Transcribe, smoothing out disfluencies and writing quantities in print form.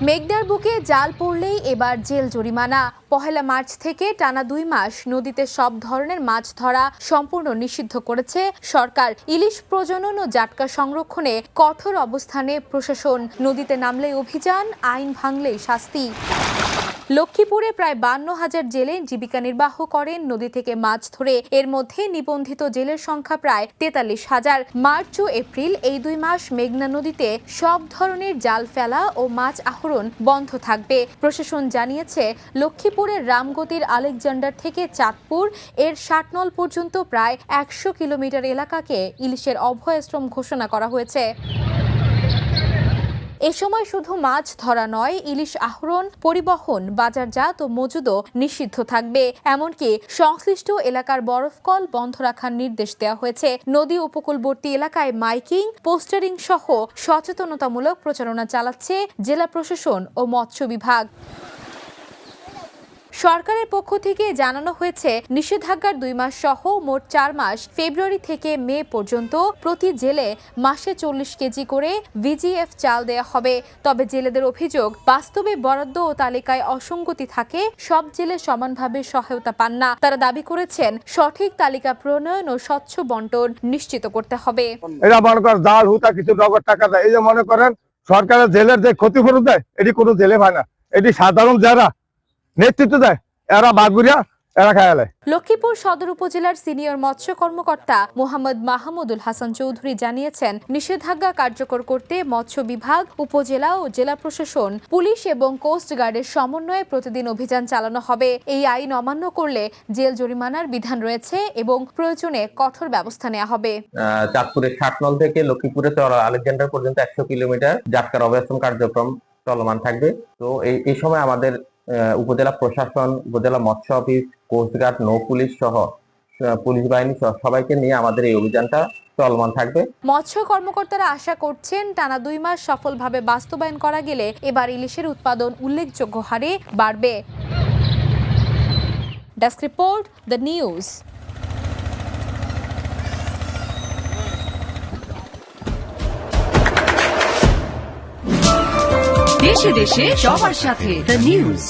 মেঘনার বুকে জাল পড়লেই এবার জেল জরিমানা। পহেলা মার্চ থেকে টানা 2 মাস নদীতে সব ধরনের মাছ ধরা সম্পূর্ণ নিষিদ্ধ করেছে সরকার। ইলিশ প্রজনন ও জাটকা সংরক্ষণে কঠোর অবস্থানে প্রশাসন। নদীতে নামলেই অভিযান, আইন ভাঙলেই শাস্তি। লক্ষ্মীপুরে প্রায় 52,000 জেলে জীবিকা নির্বাহ করেন নদী থেকে মাছ ধরে। এর মধ্যে নিবন্ধিত জেলের সংখ্যা প্রায় 43,000। মার্চ ও এপ্রিল এই 2 মাস মেঘনা নদীতে সব ধরনের জাল ফেলা ও মাছ আহরণ বন্ধ থাকবে। প্রশাসন জানিয়েছে, লক্ষ্মীপুরের রামগতির আলেকজান্ডার থেকে চাঁদপুর এর ষাটনল পর্যন্ত প্রায় 100 কিলোমিটার এলাকাকে ইলিশের অভয়াশ্রম ঘোষণা করা হয়েছে। এ সময় শুধু মাছ ধরা নয়, ইলিশ আহরণ, পরিবহন, বাজারজাত ও মজুদও নিষিদ্ধ থাকবে। এমনকি সংশ্লিষ্ট এলাকার বরফকল বন্ধ রাখার নির্দেশ দেওয়া হয়েছে। নদী উপকূলবর্তী এলাকায় মাইকিং, পোস্টারিং সহ সচেতনতামূলক প্রচারণা চালাচ্ছে জেলা প্রশাসন ও মৎস্য বিভাগ। সরকারের পক্ষ থেকে জানানো হয়েছে, নিষেধাজ্ঞার 2 মাস সহ মোট 4 মাস ফেব্রুয়ারি থেকে মে পর্যন্ত প্রতি জেলে মাসে 40 কেজি করে ভিজিএফ চাল দেয়া হবে। তবে জেলেদের অভিযোগ, বাস্তবে বরাদ্দ ও তালিকায় অসঙ্গতি থাকে, সব জেলে সমানভাবে সহায়তা পান না। তারা দাবি করেছেন, সঠিক তালিকা প্রণয়ন ও স্বচ্ছ বন্টন নিশ্চিত করতে হবে। এরা মনে করেন জাল হুতা কিছু নগদ টাকা দেয়। এই যে মনে করেন সরকারের জেলের যে ক্ষতিপূরণ দেয়, এটি কোনো জেলে হয় না। এটি সাধারণ যারা নেতৃত্ব দেয়, এরা বাদগুড়িয়া, এরা খায়ালে। লক্ষ্মীপুর সদর উপজেলার সিনিয়র মৎস্য কর্মকর্তা মোহাম্মদ মাহমুদুল হাসান চৌধুরী জানিয়েছেন, নিষেধাজ্ঞা কার্যকর করতে মৎস্য বিভাগ, উপজেলা ও জেলা প্রশাসন, পুলিশ এবং কোস্ট গার্ডের সমন্বয়ে প্রতিদিন অভিযান চালানো হবে। এই আইন অমান্য করলে জেল জরিমানার বিধান রয়েছে এবং প্রয়োজনে কঠোর ব্যবস্থা নেওয়া হবে। চাঁদপুরের ষাটনল থেকে লক্ষ্মীপুরে আলেকজান্ডার পর্যন্ত 100 কিলোমিটার জাটকার অভয়াশ্রম কার্যক্রম চলমান থাকবে। তো এই সময় আমাদের উপজেলা প্রশাসন, উপজেলা মৎস্য অফিস, কোস্টগার্ড, নৌ পুলিশ সহ পুলিশ বাহিনী সহ সবাইকে নিয়ে আমাদের এই অভিযানটা চলমান থাকবে। মৎস্য কর্মকর্তারা আশা করছেন, টানা 2 মাস সফলভাবে বাস্তবায়ন করা গেলে এবার ইলিশের উৎপাদন উল্লেখযোগ্য হারে বাড়বে। Desk report, the news. দেশে দেশে সবার সাথে দ্য নিউজ।